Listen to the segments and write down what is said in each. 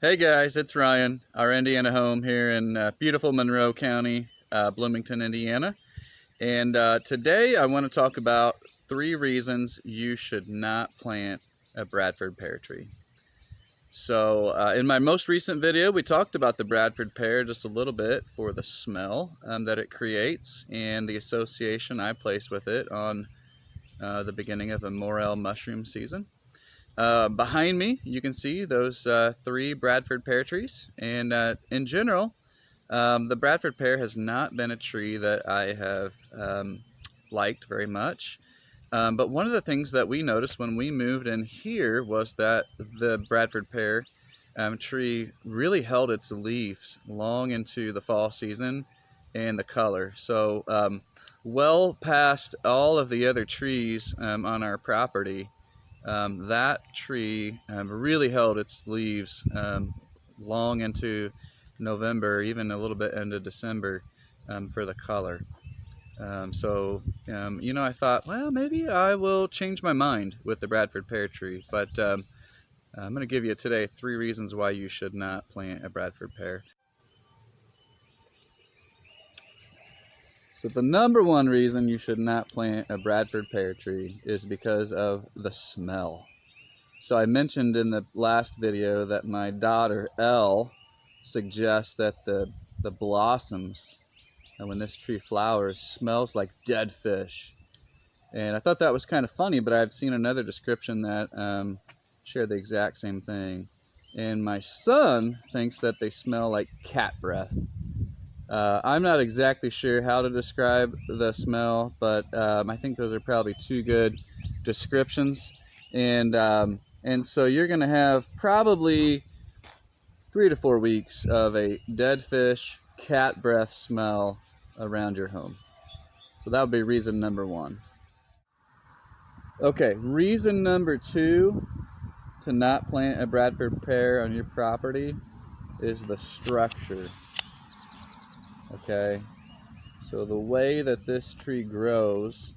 Hey guys, it's Ryan, our Indiana home here in beautiful Monroe County, Bloomington, Indiana. And today I want to talk about 3 reasons you should not plant a Bradford pear tree. So in my most recent video, we talked about the Bradford pear just a little bit for the smell that it creates and the association I place with it on the beginning of a morel mushroom season. Behind me, you can see those 3 Bradford pear trees, and in general, the Bradford pear has not been a tree that I have liked very much. But one of the things that we noticed when we moved in here was that the Bradford pear tree really held its leaves long into the fall season and the color. So well past all of the other trees on our property, that tree really held its leaves long into November, even a little bit into December for the color. I thought, well, maybe I will change my mind with the Bradford pear tree, but I'm going to give you today 3 reasons why you should not plant a Bradford pear. So the number one reason you should not plant a Bradford pear tree is because of the smell. So I mentioned in the last video that my daughter Elle suggests that the blossoms, and when this tree flowers, smells like dead fish. And I thought that was kind of funny, but I've seen another description that shared the exact same thing. And my son thinks that they smell like cat breath. I'm not exactly sure how to describe the smell, but I think those are probably 2 good descriptions. And so you're going to have probably 3 to 4 weeks of a dead fish, cat breath smell around your home. So that would be reason number 1. Okay, reason number 2 to not plant a Bradford pear on your property is the structure. Okay, so the way that this tree grows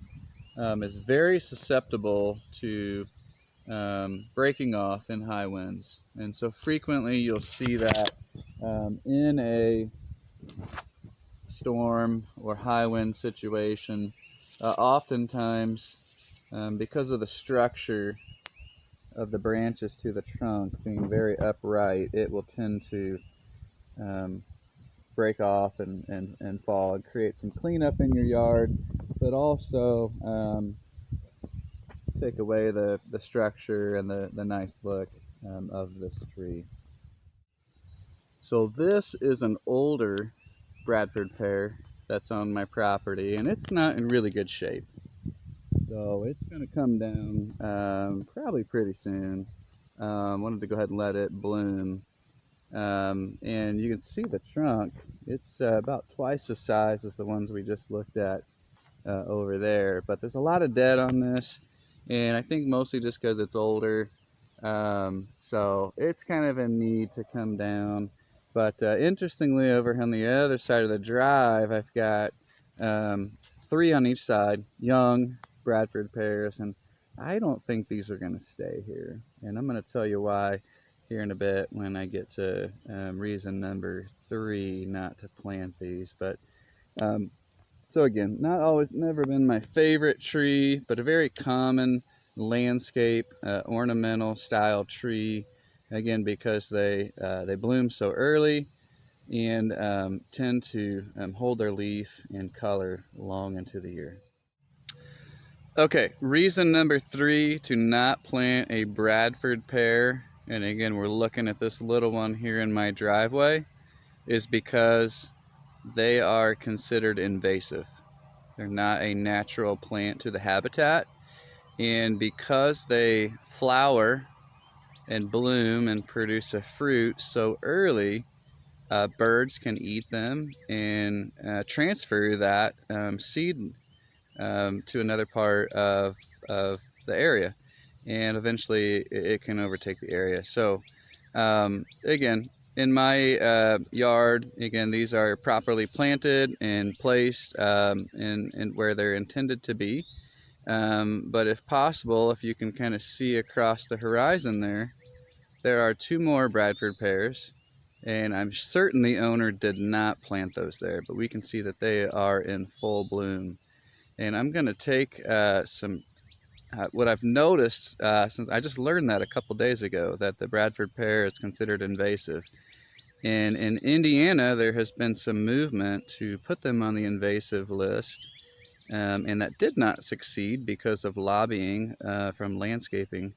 is very susceptible to breaking off in high winds. And so frequently you'll see that in a storm or high wind situation, oftentimes because of the structure of the branches to the trunk being very upright, it will tend to break off and fall and create some cleanup in your yard, but also take away the structure and the nice look of this tree. So this is an older Bradford pear that's on my property, and it's not in really good shape. So it's going to come down probably pretty soon. Wanted to go ahead and let it bloom. And you can see the trunk. It's about twice the size as the ones we just looked at over there. But there's a lot of dead on this, and I think mostly just because it's older. So it's kind of in need to come down. But interestingly, over on the other side of the drive, I've got 3 on each side, young Bradford pears, and I don't think these are going to stay here. And I'm going to tell you why here in a bit when I get to reason number 3 not to plant these. But so again, never been my favorite tree, but a very common landscape ornamental style tree, again because they bloom so early and tend to hold their leaf and color long into the year. Okay, reason number 3 to not plant a Bradford pear, and again we're looking at this little one here in my driveway, is because they are considered invasive. They're not a natural plant to the habitat, and because they flower and bloom and produce a fruit so early, birds can eat them and transfer that seed to another part of the area, and eventually it can overtake the area. So again, in my yard, again, these are properly planted and placed in where they're intended to be. But if possible, if you can kind of see across the horizon there, there are 2 more Bradford pears, and I'm certain the owner did not plant those there, but we can see that they are in full bloom. And I'm going to take what I've noticed since I just learned that a couple days ago, that the Bradford pear is considered invasive. And in Indiana, there has been some movement to put them on the invasive list, and that did not succeed because of lobbying from landscaping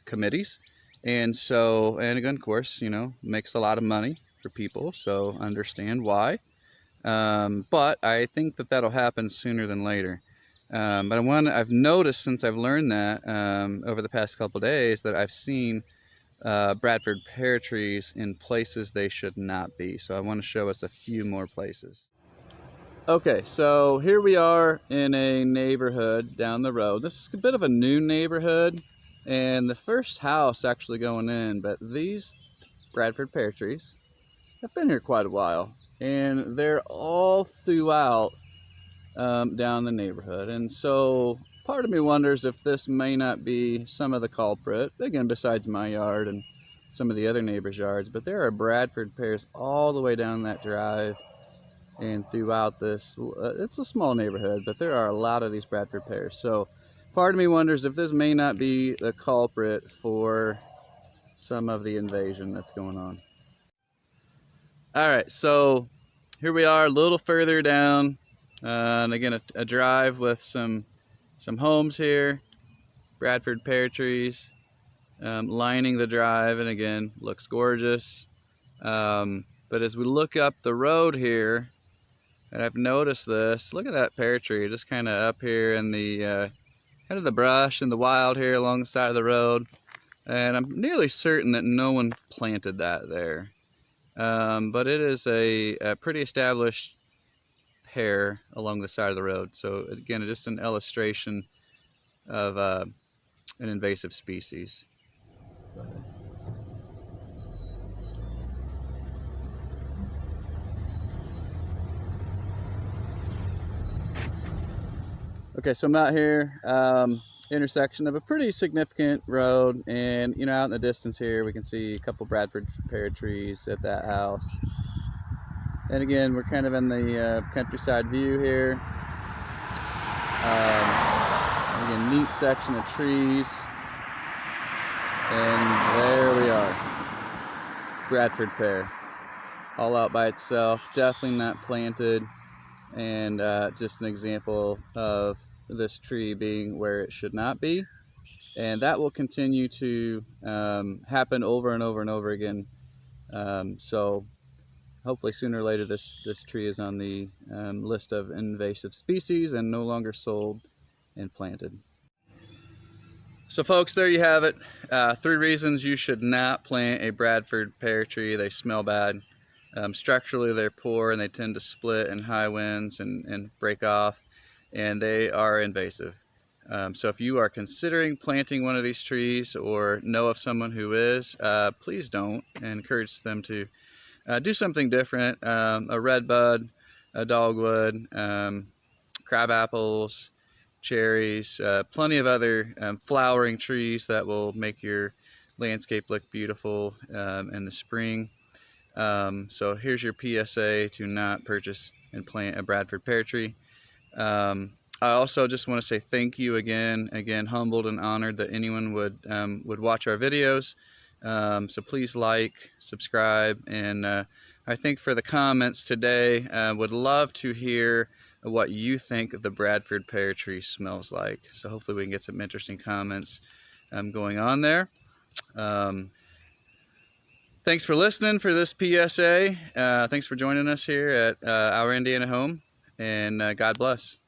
committees. And so, and again, of course, you know, makes a lot of money for people, so understand why. But I think that that'll happen sooner than later. But I've noticed since I've learned that over the past couple days that I've seen Bradford pear trees in places they should not be. So I want to show us a few more places. Okay, so here we are in a neighborhood down the road. This is a bit of a new neighborhood, and the first house actually going in, but these Bradford pear trees have been here quite a while, and they're all throughout down the neighborhood. And so part of me wonders if this may not be some of the culprit, again, besides my yard and some of the other neighbors' yards, but there are Bradford pears all the way down that drive and throughout this. It's a small neighborhood, but there are a lot of these Bradford pears. So part of me wonders if this may not be the culprit for some of the invasion that's going on. All right, so here we are a little further down, and again a drive with some homes here, Bradford pear trees lining the drive, and again looks gorgeous. But as we look up the road here, and I've noticed this, look at that pear tree just kind of up here in the kind of the brush and the wild here along the side of the road, and I'm nearly certain that no one planted that there. But it is a pretty established pear along the side of the road. So again, just an illustration of an invasive species. Okay, so I'm out here, intersection of a pretty significant road, and you know, out in the distance here, we can see a couple Bradford pear trees at that house. And again, we're kind of in the countryside view here. Again, neat section of trees, and there we are, Bradford pear, all out by itself, definitely not planted, and just an example of this tree being where it should not be. And that will continue to happen over and over and over again. So hopefully sooner or later this tree is on the list of invasive species and no longer sold and planted. So folks, there you have it. 3 reasons you should not plant a Bradford pear tree. They smell bad. Structurally, they're poor, and they tend to split in high winds and break off, and they are invasive. So if you are considering planting one of these trees or know of someone who is, please don't, and encourage them to do something different. A redbud, a dogwood, crab apples, cherries, plenty of other flowering trees that will make your landscape look beautiful in the spring. So here's your PSA to not purchase and plant a Bradford pear tree. I also just want to say thank you again, humbled and honored that anyone would watch our videos. So please like, subscribe, and I think for the comments today, would love to hear what you think the Bradford pear tree smells like. So hopefully we can get some interesting comments going on there. Thanks for listening for this PSA. Thanks for joining us here at our Indiana home, and God bless.